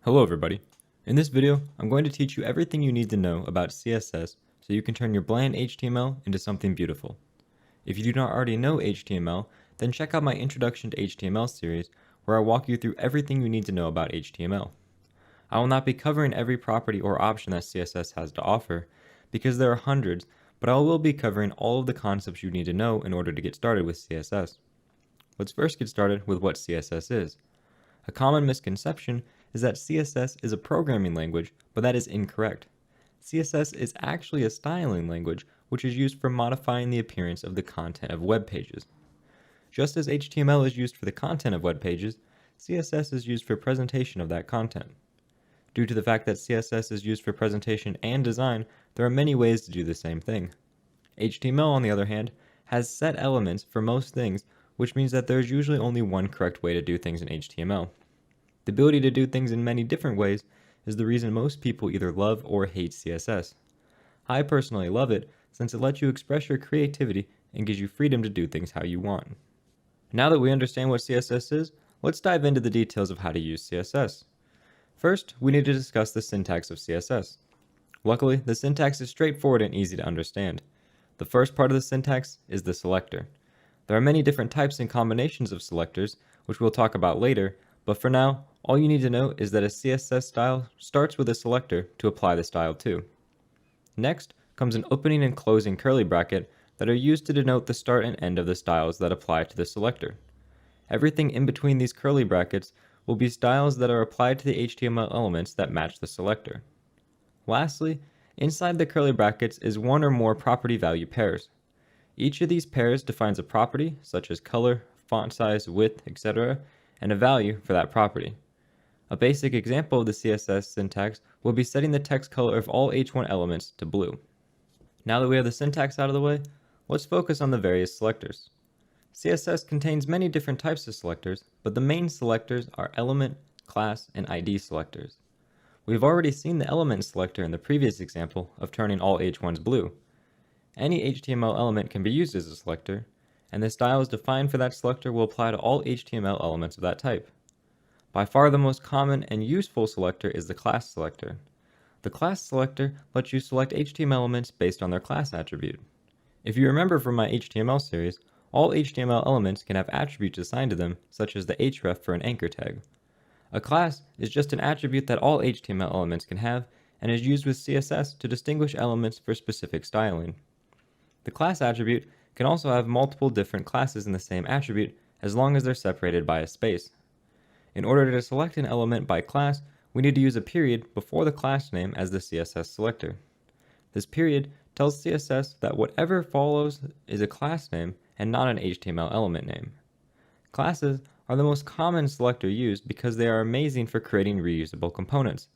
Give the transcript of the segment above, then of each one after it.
Hello everybody. In this video, I'm going to teach you everything you need to know about CSS so you can turn your bland HTML into something beautiful. If you do not already know HTML, then check out my Introduction to HTML series where I walk you through everything you need to know about HTML. I will not be covering every property or option that CSS has to offer because there are hundreds, but I will be covering all of the concepts you need to know in order to get started with CSS. Let's first get started with what CSS is. A common misconception is that CSS is a programming language, but that is incorrect. CSS is actually a styling language which is used for modifying the appearance of the content of web pages. Just as HTML is used for the content of web pages, CSS is used for presentation of that content. Due to the fact that CSS is used for presentation and design, there are many ways to do the same thing. HTML, on the other hand, has set elements for most things, which means that there is usually only one correct way to do things in HTML. The ability to do things in many different ways is the reason most people either love or hate CSS. I personally love it since it lets you express your creativity and gives you freedom to do things how you want. Now that we understand what CSS is, let's dive into the details of how to use CSS. First, we need to discuss the syntax of CSS. Luckily, the syntax is straightforward and easy to understand. The first part of the syntax is the selector. There are many different types and combinations of selectors, which we'll talk about later, but for now, all you need to know is that a CSS style starts with a selector to apply the style to. Next comes an opening and closing curly bracket that are used to denote the start and end of the styles that apply to the selector. Everything in between these curly brackets will be styles that are applied to the HTML elements that match the selector. Lastly, inside the curly brackets is one or more property value pairs. Each of these pairs defines a property, such as color, font size, width, etc., and a value for that property. A basic example of the CSS syntax will be setting the text color of all H1 elements to blue. Now that we have the syntax out of the way, let's focus on the various selectors. CSS contains many different types of selectors, but the main selectors are element, class, and ID selectors. We've already seen the element selector in the previous example of turning all H1s blue. Any HTML element can be used as a selector, and the styles defined for that selector will apply to all HTML elements of that type. By far the most common and useful selector is the class selector. The class selector lets you select HTML elements based on their class attribute. If you remember from my HTML series, all HTML elements can have attributes assigned to them, such as the href for an anchor tag. A class is just an attribute that all HTML elements can have and is used with CSS to distinguish elements for specific styling. The class attribute can also have multiple different classes in the same attribute as long as they're separated by a space. In order to select an element by class, we need to use a period before the class name as the CSS selector. This period tells CSS that whatever follows is a class name and not an HTML element name. Classes are the most common selector used because they are amazing for creating reusable components.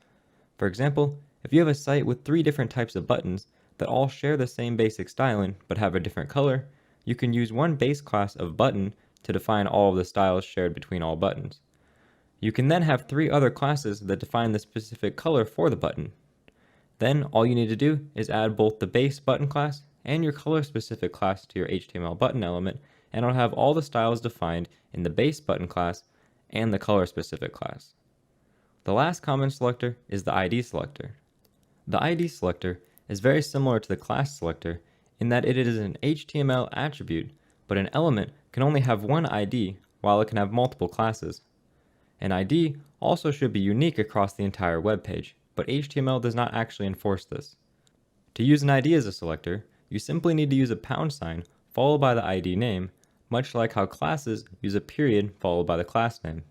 For example, if you have a site with 3 different types of buttons that all share the same basic styling but have a different color, you can use one base class of button to define all of the styles shared between all buttons. You can then have 3 other classes that define the specific color for the button. Then all you need to do is add both the base button class and your color specific class to your HTML button element, and it'll have all the styles defined in the base button class and the color specific class. The last common selector is the ID selector. The ID selector is very similar to the class selector in that it is an HTML attribute, but an element can only have one ID while it can have multiple classes. An ID also should be unique across the entire web page, but HTML does not actually enforce this. To use an ID as a selector, you simply need to use a # followed by the ID name, much like how classes use a period followed by the class name.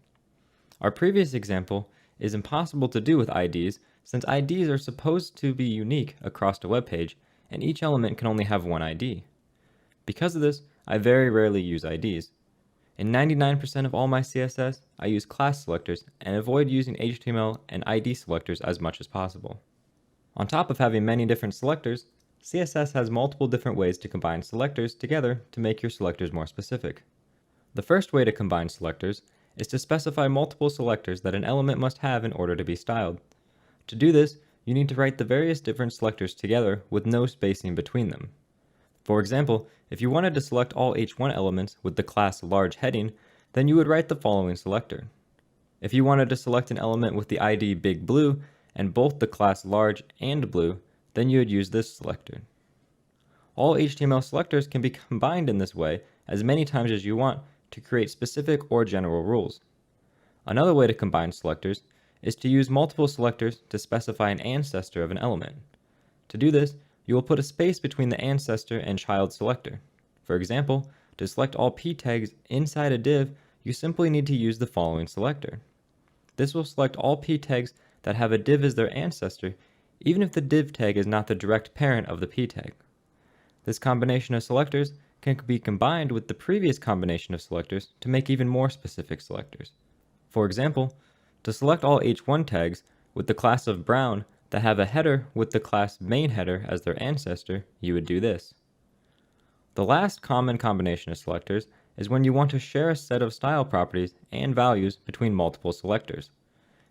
Our previous example is impossible to do with IDs since IDs are supposed to be unique across the web page and each element can only have one ID. Because of this, I very rarely use IDs. In 99% of all my CSS, I use class selectors and avoid using HTML and ID selectors as much as possible. On top of having many different selectors, CSS has multiple different ways to combine selectors together to make your selectors more specific. The first way to combine selectors is to specify multiple selectors that an element must have in order to be styled. To do this, you need to write the various different selectors together with no spacing between them. For example, if you wanted to select all H1 elements with the class large heading, then you would write the following selector. If you wanted to select an element with the ID big blue and both the class large and blue, then you would use this selector. All HTML selectors can be combined in this way as many times as you want to create specific or general rules. Another way to combine selectors is to use multiple selectors to specify an ancestor of an element. To do this, you will put a space between the ancestor and child selector. For example, to select all p tags inside a div, you simply need to use the following selector. This will select all p tags that have a div as their ancestor, even if the div tag is not the direct parent of the p tag. This combination of selectors can be combined with the previous combination of selectors to make even more specific selectors. For example, to select all h1 tags with the class of brown that have a header with the class main header as their ancestor, you would do this. The last common combination of selectors is when you want to share a set of style properties and values between multiple selectors.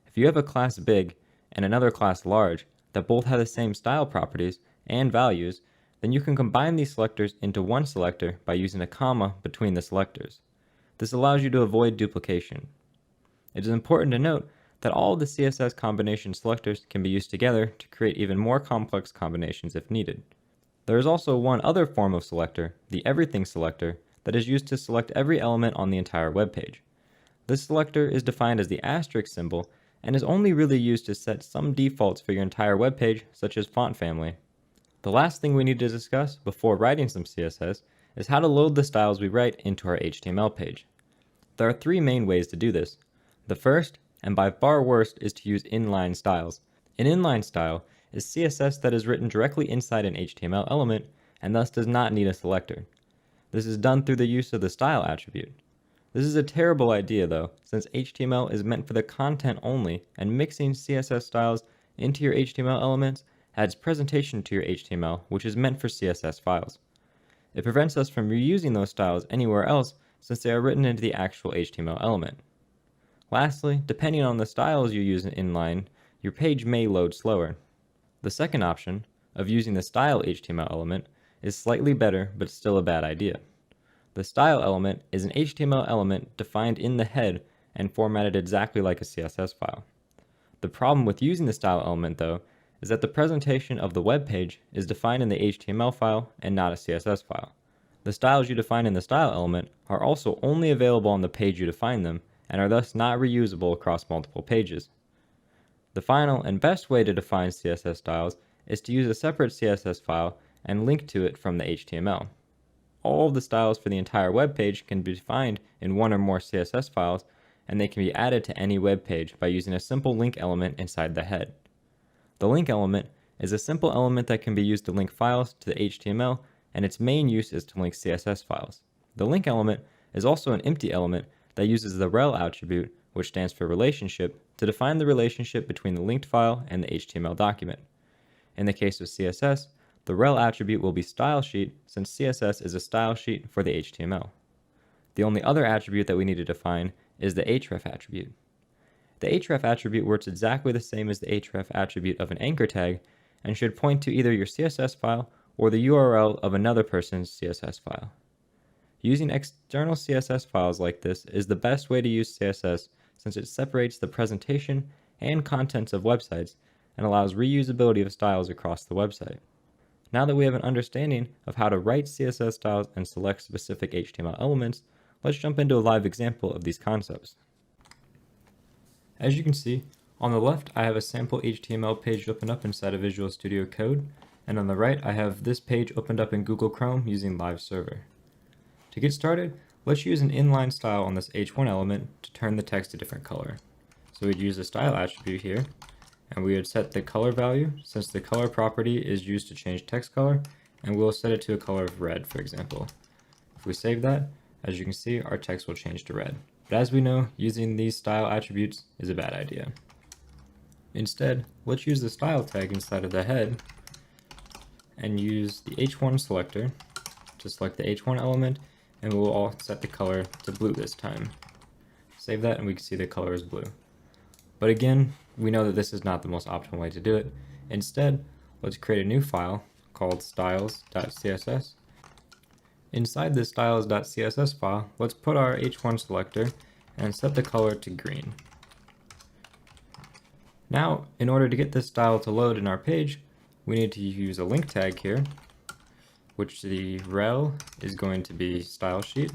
If you have a class big and another class large that both have the same style properties and values, then you can combine these selectors into one selector by using a comma between the selectors. This allows you to avoid duplication. It is important to note that all of the CSS combination selectors can be used together to create even more complex combinations if needed. There is also one other form of selector, the everything selector, that is used to select every element on the entire web page. This selector is defined as the asterisk symbol and is only really used to set some defaults for your entire web page, such as font family. The last thing we need to discuss before writing some CSS is how to load the styles we write into our HTML page. There are three main ways to do this. The first, and by far worst, is to use inline styles. An inline style is CSS that is written directly inside an HTML element and thus does not need a selector. This is done through the use of the style attribute. This is a terrible idea though, since HTML is meant for the content only, and mixing CSS styles into your HTML elements adds presentation to your HTML, which is meant for CSS files. It prevents us from reusing those styles anywhere else since they are written into the actual HTML element. Lastly, depending on the styles you use in inline, your page may load slower. The second option, of using the style HTML element, is slightly better but still a bad idea. The style element is an HTML element defined in the head and formatted exactly like a CSS file. The problem with using the style element though is that the presentation of the web page is defined in the HTML file and not a CSS file. The styles you define in the style element are also only available on the page you define them and are thus not reusable across multiple pages. The final and best way to define CSS styles is to use a separate CSS file and link to it from the HTML. All of the styles for the entire web page can be defined in one or more CSS files, and they can be added to any web page by using a simple link element inside the head. The link element is a simple element that can be used to link files to the HTML, and its main use is to link CSS files. The link element is also an empty element that uses the rel attribute, which stands for relationship, to define the relationship between the linked file and the HTML document. In the case of CSS, the rel attribute will be style sheet since CSS is a style sheet for the HTML. The only other attribute that we need to define is the href attribute. The href attribute works exactly the same as the href attribute of an anchor tag and should point to either your CSS file or the URL of another person's CSS file. Using external CSS files like this is the best way to use CSS since it separates the presentation and contents of websites and allows reusability of styles across the website. Now that we have an understanding of how to write CSS styles and select specific HTML elements, let's jump into a live example of these concepts. As you can see, on the left I have a sample HTML page opened up inside of Visual Studio Code, and on the right I have this page opened up in Google Chrome using Live Server. To get started, let's use an inline style on this h1 element to turn the text a different color. So we'd use the style attribute here, and we would set the color value since the color property is used to change text color, and we'll set it to a color of red, for example. If we save that, as you can see, our text will change to red. But as we know, using these style attributes is a bad idea. Instead, let's use the style tag inside of the head and use the h1 selector to select the h1 element, and we'll all set the color to blue this time. Save that and we can see the color is blue. But again, we know that this is not the most optimal way to do it. Instead, let's create a new file called styles.css. Inside this styles.css file, let's put our h1 selector and set the color to green. Now, in order to get this style to load in our page, we need to use a link tag here, which the rel is going to be style sheet,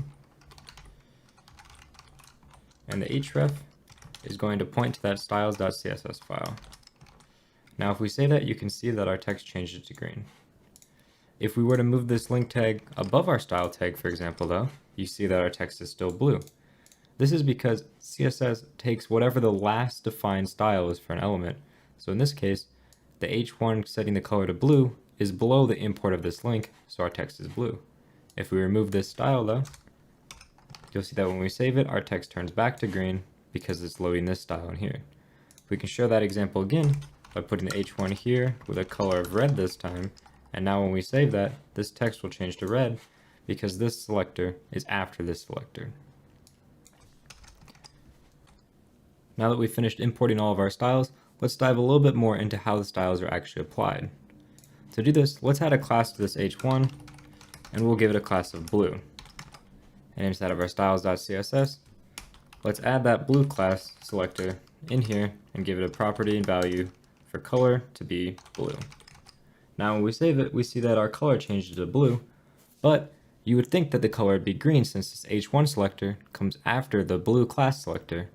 and the href is going to point to that styles.css file. Now if we say that, you can see that our text changes to green. If we were to move this link tag above our style tag, for example, though, you see that our text is still blue. This is because CSS takes whatever the last defined style is for an element. So in this case, the h1 setting the color to blue is below the import of this link, so our text is blue. If we remove this style, though, you'll see that when we save it, our text turns back to green because it's loading this style in here. We can show that example again by putting the h1 here with a color of red this time, and now when we save that, this text will change to red because this selector is after this selector. Now that we've finished importing all of our styles, let's dive a little bit more into how the styles are actually applied. To do this, let's add a class to this h1, and we'll give it a class of blue. And inside of our styles.css, let's add that blue class selector in here and give it a property and value for color to be blue. Now when we save it, we see that our color changes to blue, but you would think that the color would be green since this h1 selector comes after the blue class selector.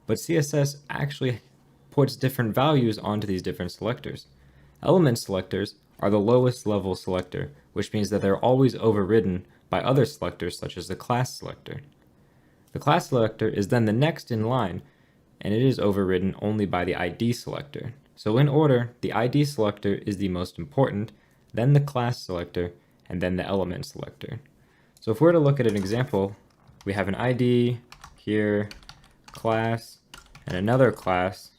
But CSS actually puts different values onto these different selectors. Element selectors are the lowest level selector, which means that they're always overridden by other selectors such as the class selector. The class selector is then the next in line, and it is overridden only by the ID selector. So in order, the ID selector is the most important, then the class selector, and then the element selector. So if we're to look at an example, we have an ID here, class, and another class.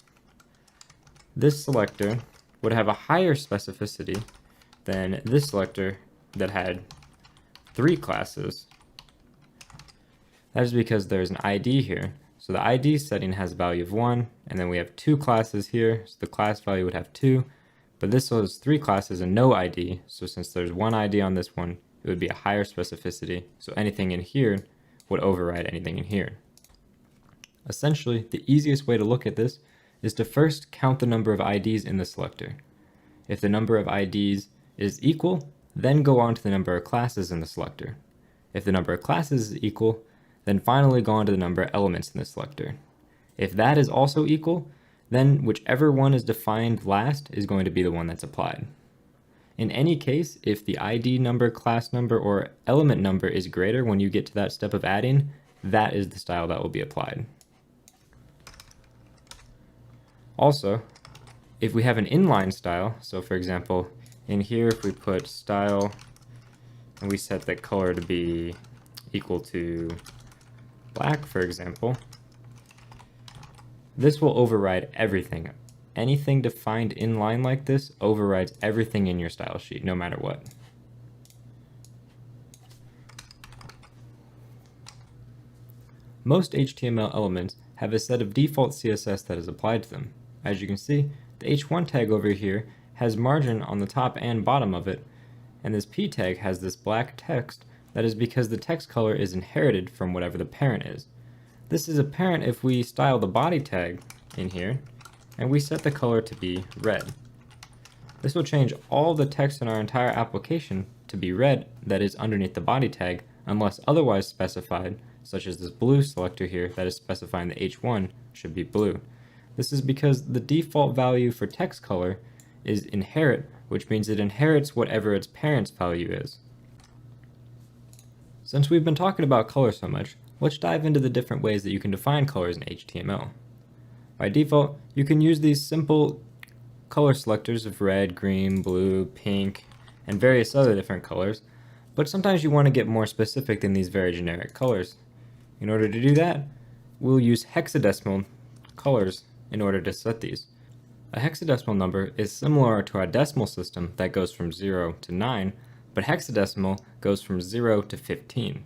This selector would have a higher specificity than this selector that had 3 classes. That is because there's an ID here. So the ID setting has a value of 1, and then we have 2 classes here, so the class value would have 2, but this was 3 classes and no ID, so since there's 1 ID on this one, it would be a higher specificity, so anything in here would override anything in here. Essentially, the easiest way to look at this is to first count the number of IDs in the selector. If the number of IDs is equal, then go on to the number of classes in the selector. If the number of classes is equal, then finally go on to the number of elements in the selector. If that is also equal, then whichever one is defined last is going to be the one that's applied. In any case, if the ID number, class number, or element number is greater when you get to that step of adding, that is the style that will be applied. Also, if we have an inline style, so for example, in here if we put style and we set the color to be equal to black, for example, this will override everything. Anything defined inline like this overrides everything in your style sheet, no matter what. Most HTML elements have a set of default CSS that is applied to them. As you can see, the h1 tag over here has margin on the top and bottom of it, and this p tag has this black text. That is because the text color is inherited from whatever the parent is. This is apparent if we style the body tag in here, and we set the color to be red. This will change all the text in our entire application to be red that is underneath the body tag, unless otherwise specified, such as this blue selector here that is specifying the h1 should be blue. This is because the default value for text color is inherit, which means it inherits whatever its parent's value is. Since we've been talking about color so much, let's dive into the different ways that you can define colors in HTML. By default, you can use these simple color selectors of red, green, blue, pink, and various other different colors, but sometimes you want to get more specific than these very generic colors. In order to do that, we'll use hexadecimal colors in order to set these. A hexadecimal number is similar to our decimal system that goes from 0 to 9, but hexadecimal goes from 0 to 15.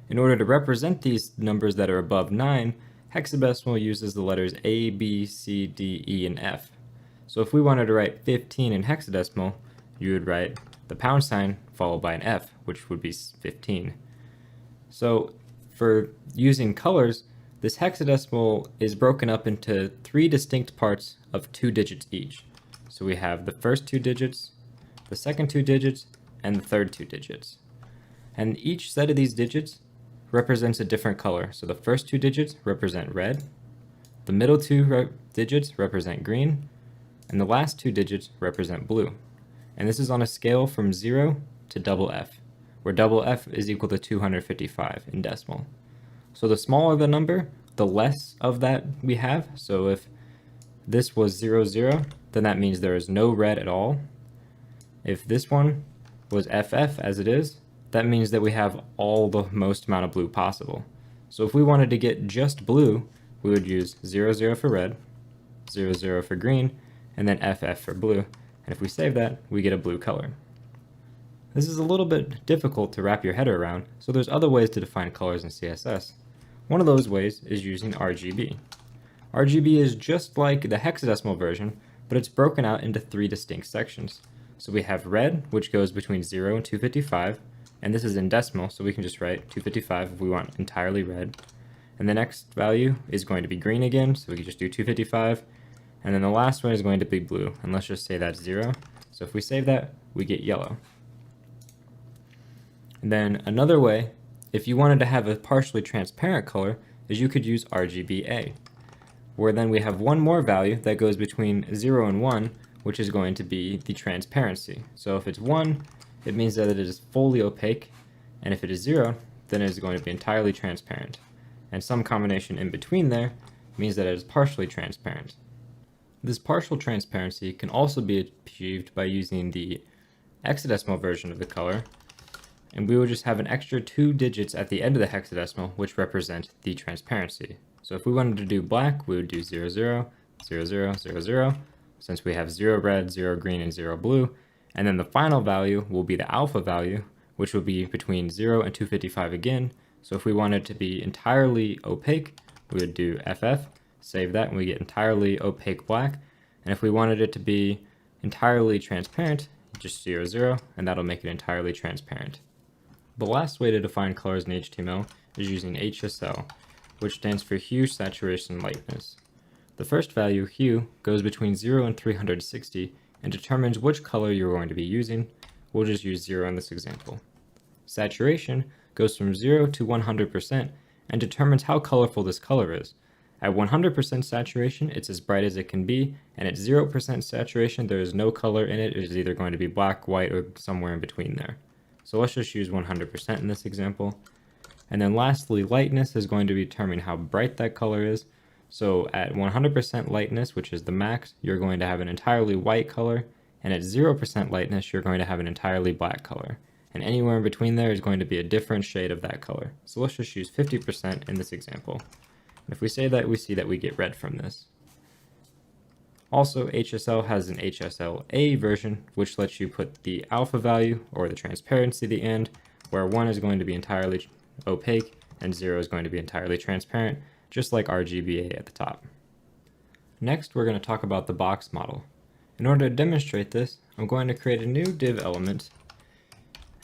In order to represent these numbers that are above 9, hexadecimal uses the letters A, B, C, D, E, and F. So if we wanted to write 15 in hexadecimal, you would write the pound sign followed by an F, which would be 15. So for using colors, This hexadecimal is broken up into 3 distinct parts of 2 digits each. So we have the first 2 digits, the second 2 digits, and the third 2 digits. And each set of these digits represents a different color. So the first 2 digits represent red, the middle 2 digits represent green, and the last 2 digits represent blue. And this is on a scale from 0 to double F, where double F is equal to 255 in decimal. So the smaller the number, the less of that we have. So if this was 0, 0, then that means there is no red at all. If this one was FF as it is, that means that we have all the most amount of blue possible. So if we wanted to get just blue, we would use 0, 0 for red, 0, 0 for green, and then FF for blue. And if we save that, we get a blue color. This is a little bit difficult to wrap your head around, so there's other ways to define colors in CSS. One of those ways is using RGB. RGB is just like the hexadecimal version, but it's broken out into 3 distinct sections. So we have red, which goes between 0 and 255, and this is in decimal, so we can just write 255 if we want entirely red. And the next value is going to be green again, so we can just do 255. And then the last one is going to be blue, and let's just say that's 0. So if we save that, we get yellow. And then another way, if you wanted to have a partially transparent color, is you could use RGBA, where then we have one more value that goes between 0 and 1, which is going to be the transparency. So if it's 1, it means that it is fully opaque, and if it is 0, then it is going to be entirely transparent. And some combination in between there means that it is partially transparent. This partial transparency can also be achieved by using the hexadecimal version of the color, and we will just have an extra 2 digits at the end of the hexadecimal which represent the transparency. So if we wanted to do black, we would do 0, 0, 0, 0, 0, 0, since we have 0 red, 0 green, and 0 blue, and then the final value will be the alpha value, which will be between 0 and 255 again. So if we wanted to be entirely opaque, we would do FF, save that, and we get entirely opaque black. And if we wanted it to be entirely transparent, just 0, 0, and that'll make it entirely transparent. The last way to define colors in HTML is using HSL, which stands for hue, saturation, lightness. The first value, hue, goes between 0 and 360 and determines which color you're going to be using. We'll just use 0 in this example. Saturation goes from 0 to 100% and determines how colorful this color is. At 100% saturation, it's as bright as it can be, and at 0% saturation, there is no color in it. It is either going to be black, white, or somewhere in between there. So let's just use 100% in this example. And then lastly, lightness is going to determine how bright that color is. So at 100% lightness, which is the max, you're going to have an entirely white color, and at 0% lightness, you're going to have an entirely black color. And anywhere in between there is going to be a different shade of that color. So let's just use 50% in this example. And if we say that, we see that we get red from this. Also, HSL has an HSLA version, which lets you put the alpha value, or the transparency at the end, where 1 is going to be entirely opaque, and 0 is going to be entirely transparent, just like RGBA at the top. Next, we're going to talk about the box model. In order to demonstrate this, I'm going to create a new div element,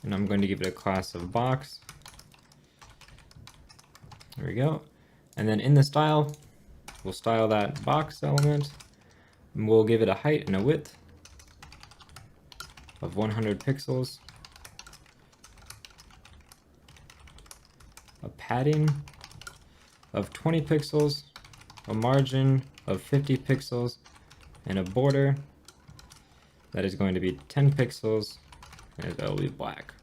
and I'm going to give it a class of box. There we go. And then in the style, we'll style that box element, and we'll give it a height and a width of 100 pixels, a padding of 20 pixels, a margin of 50 pixels, and a border that is going to be 10 pixels, and it'll be black.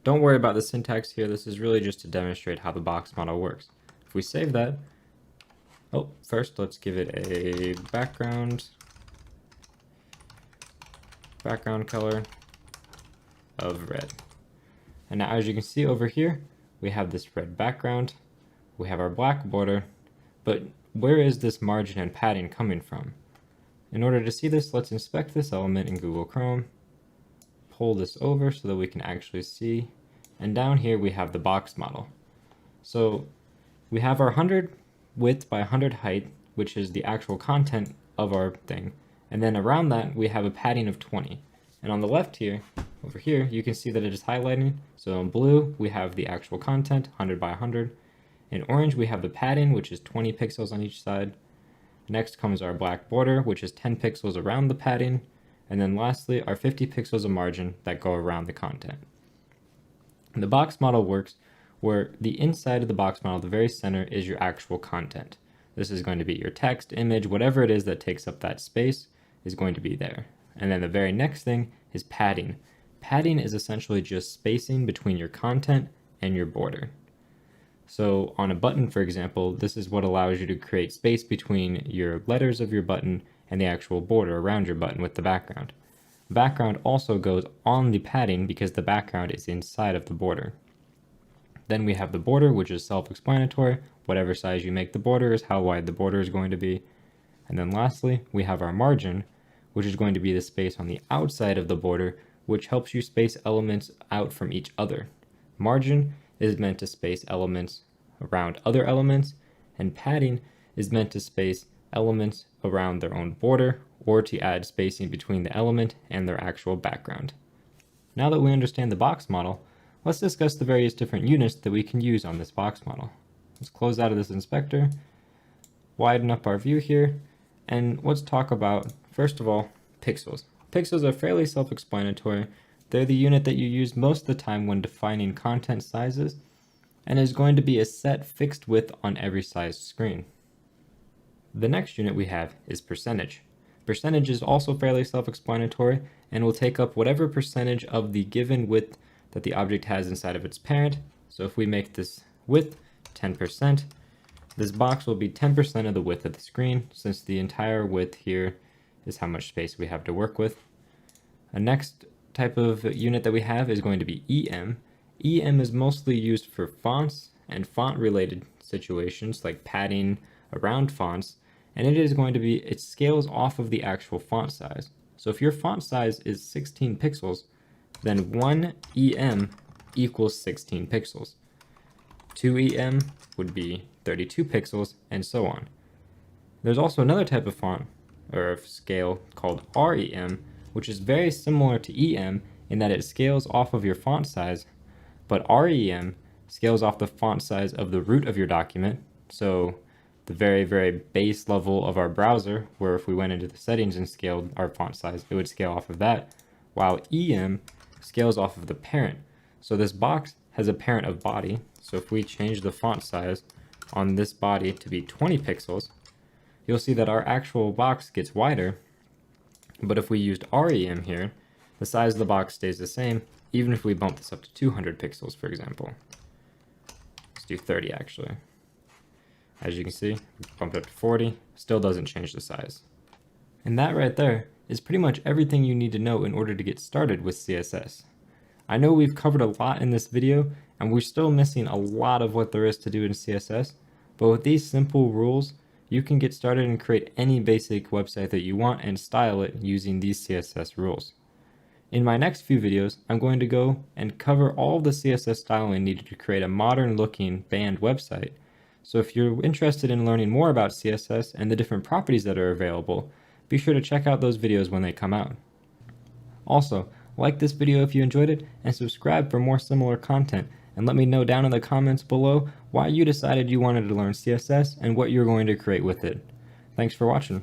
Don't worry about the syntax here, this is really just to demonstrate how the box model works. If we save that, first let's give it a background color of red. And now as you can see over here, we have this red background, we have our black border, but where is this margin and padding coming from? In order to see this, let's inspect this element in Google Chrome, pull this over so that we can actually see, and down here we have the box model. So we have our 100 width by 100 height, which is the actual content of our thing, and then around that we have a padding of 20. And on the left here, over here, you can see that it is highlighting. So in blue, we have the actual content, 100 by 100, In orange, we have the padding, which is 20 pixels on each side. Next comes our black border, which is 10 pixels around the padding. And then lastly, our 50 pixels of margin that go around the content. The box model works where the inside of the box model, the very center, is your actual content. This is going to be your text, image, whatever it is that takes up that space is going to be there. And then the very next thing is padding. Padding is essentially just spacing between your content and your border. So on a button, for example, this is what allows you to create space between your letters of your button and the actual border around your button with the background. Background also goes on the padding because the background is inside of the border. Then we have the border, which is self-explanatory. Whatever size you make the border is how wide the border is going to be. And then lastly, we have our margin, which is going to be the space on the outside of the border, which helps you space elements out from each other. Margin is meant to space elements around other elements, and padding is meant to space elements around their own border or to add spacing between the element and their actual background. Now that we understand the box model, let's discuss the various different units that we can use on this box model. Let's close out of this inspector, widen up our view here, and let's talk about, first of all, pixels. Pixels are fairly self-explanatory. They're the unit that you use most of the time when defining content sizes, and is going to be a set fixed width on every size screen. The next unit we have is percentage. Percentage is also fairly self-explanatory and will take up whatever percentage of the given width that the object has inside of its parent. So if we make this width 10%, this box will be 10% of the width of the screen, since the entire width here is how much space we have to work with. A next type of unit that we have is going to be EM. EM is mostly used for fonts and font related situations like padding around fonts, and it is going to be, it scales off of the actual font size. So if your font size is 16 pixels, then 1 EM equals 16 pixels. 2 EM would be 32 pixels, and so on. There's also another type of font or scale called REM, which is very similar to EM in that it scales off of your font size, but REM scales off the font size of the root of your document. So the very, very base level of our browser, where if we went into the settings and scaled our font size, it would scale off of that, while EM scales off of the parent. So this box has a parent of body. So if we change the font size on this body to be 20 pixels, you'll see that our actual box gets wider. But if we used REM here, the size of the box stays the same, even if we bump this up to 200 pixels, for example. Let's do 30 actually. As you can see, bumped up to 40, still doesn't change the size. And that right there is pretty much everything you need to know in order to get started with CSS. I know we've covered a lot in this video, and we're still missing a lot of what there is to do in CSS, but with these simple rules, you can get started and create any basic website that you want and style it using these CSS rules. In my next few videos, I'm going to go and cover all the CSS styling needed to create a modern looking banned website. So if you're interested in learning more about CSS and the different properties that are available, be sure to check out those videos when they come out. Also, like this video if you enjoyed it, and subscribe for more similar content, and let me know down in the comments below why you decided you wanted to learn CSS and what you're going to create with it. Thanks for watching.